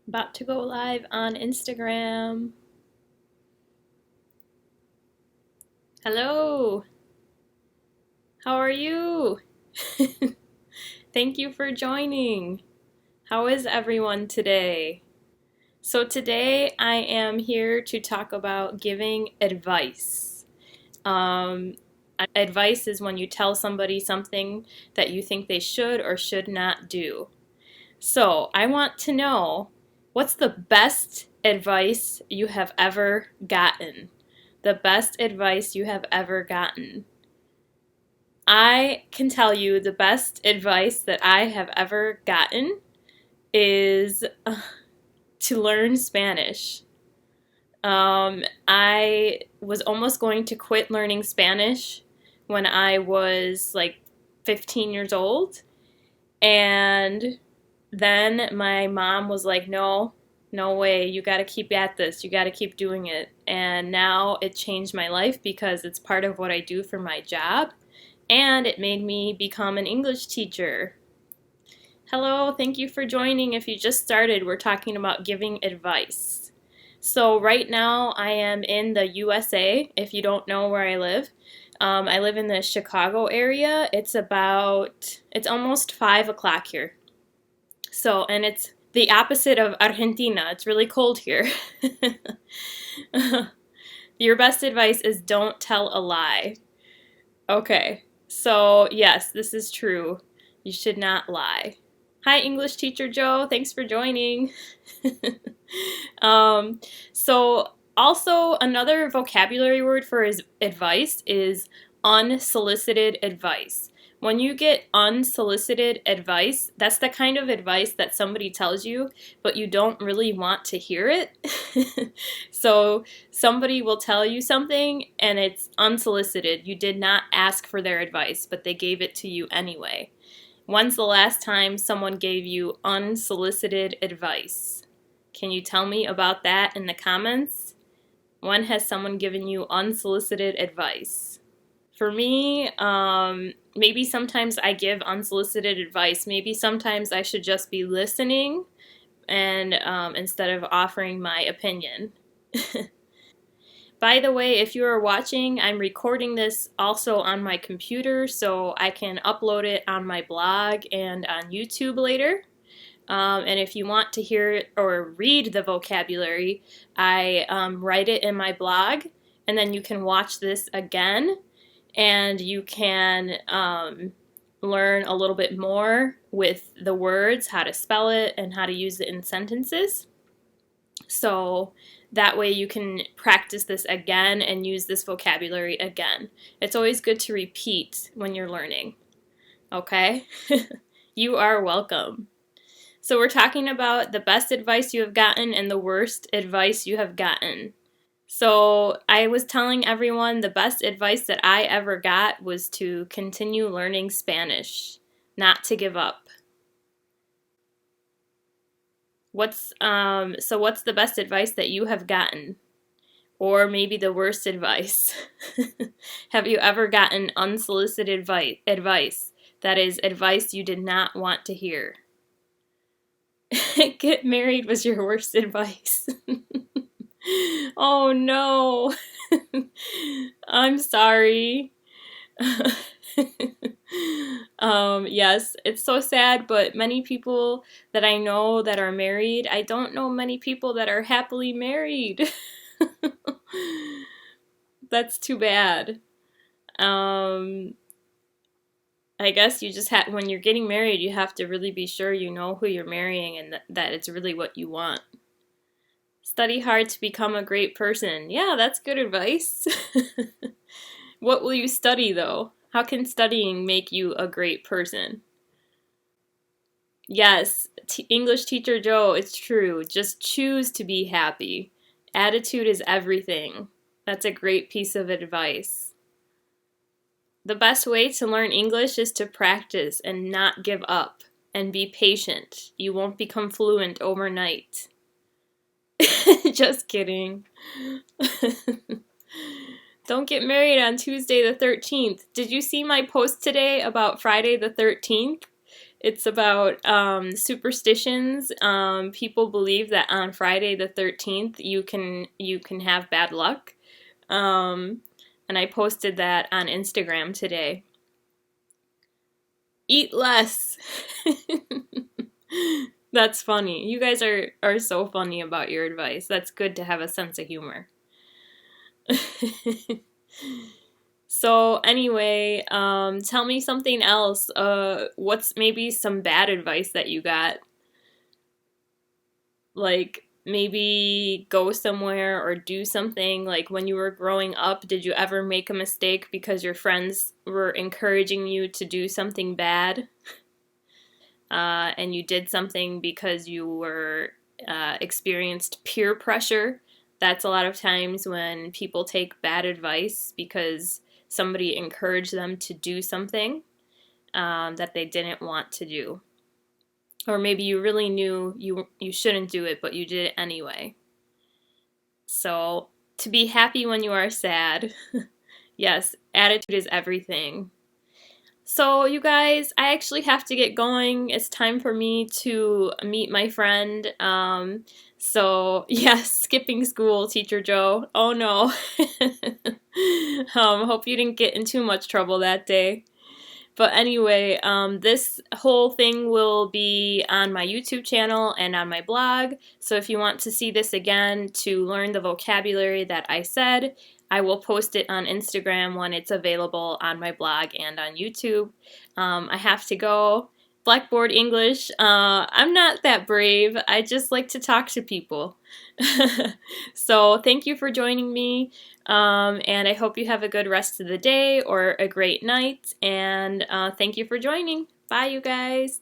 About to go live on Instagram. Hello, how are you? Thank you for joining. How is everyone today? So, today I am here to talk about giving advice. Um, Advice is when you tell somebody something that you think they should or should not do. So, I want to know what's the best advice you have ever gotten? The best advice you have ever gotten. I can tell you the best advice that I have ever gotten is to learn Spanish. I was almost going to quit learning Spanish when I was like 15 years old. And then my mom was like, no, no way, you got to keep at this, you got to keep doing it. And now it changed my life because it's part of what I do for my job. And it made me become an English teacher. Hello, thank you for joining. If you just started, we're talking about giving advice. So, right now I am in the USA, if you don't know where I live in the Chicago area. It's almost 5 o'clock here. So, and it's the opposite of Argentina. It's really cold here. Your best advice is don't tell a lie. Okay, so yes, this is true. You should not lie. Hi, English teacher Joe. Thanks for joining. um, so, also, another vocabulary word for his advice is unsolicited advice. When you get unsolicited advice, that's the kind of advice that somebody tells you, but you don't really want to hear it. So, somebody will tell you something and it's unsolicited. You did not ask for their advice, but they gave it to you anyway. When's the last time someone gave you unsolicited advice? Can you tell me about that in the comments? When has someone given you unsolicited advice? For me, maybe sometimes I give unsolicited advice. Maybe sometimes I should just be listening and instead of offering my opinion. By the way, if you are watching, I'm recording this also on my computer so I can upload it on my blog and on YouTube later. And if you want to hear or read the vocabulary, I write it in my blog, and then you can watch this again, and you can learn a little bit more with the words, how to spell it, and how to use it in sentences. So that way you can practice this again and use this vocabulary again. It's always good to repeat when you're learning. Okay? You are welcome. So we're talking about the best advice you have gotten and the worst advice you have gotten. So I was telling everyone the best advice that I ever got was to continue learning Spanish, not to give up. What's the best advice that you have gotten? Or maybe the worst advice? Have you ever gotten unsolicited advice? That is advice you did not want to hear. Get married was your worst advice. Oh no. I'm sorry. Yes, it's so sad, but many people that I know that are married, I don't know many people that are happily married. That's too bad. I guess you just have, when you're getting married, you have to really be sure you know who you're marrying and that it's really what you want. Study hard to become a great person. Yeah, that's good advice. What will you study, though? How can studying make you a great person? Yes, English teacher Joe, it's true. Just choose to be happy. Attitude is everything. That's a great piece of advice. The best way to learn English is to practice and not give up and be patient. You won't become fluent overnight. Just kidding. Don't get married on Tuesday the 13th. Did you see my post today about Friday the 13th? It's about superstitions. People believe that on Friday the 13th you can have bad luck. Um, and I posted that on Instagram today. Eat less. That's funny. You guys are so funny about your advice. That's good to have a sense of humor. So anyway, tell me something else. What's maybe some bad advice that you got? Like maybe go somewhere or do something. Like when you were growing up, did you ever make a mistake because your friends were encouraging you to do something bad? And you did something because you were experienced peer pressure. That's a lot of times when people take bad advice because somebody encouraged them to do something that they didn't want to do. Or maybe you really knew you shouldn't do it, but you did it anyway. So, to be happy when you are sad. Yes, attitude is everything. So, you guys, I actually have to get going. It's time for me to meet my friend. So, yes, skipping school, Teacher Joe. Oh no. Hope you didn't get in too much trouble that day. But anyway, this whole thing will be on my YouTube channel and on my blog. So if you want to see this again to learn the vocabulary that I said, I will post it on Instagram when it's available on my blog and on YouTube. I have to go. Blackboard English. I'm not that brave. I just like to talk to people. So thank you for joining me. And I hope you have a good rest of the day or a great night. And thank you for joining. Bye, you guys.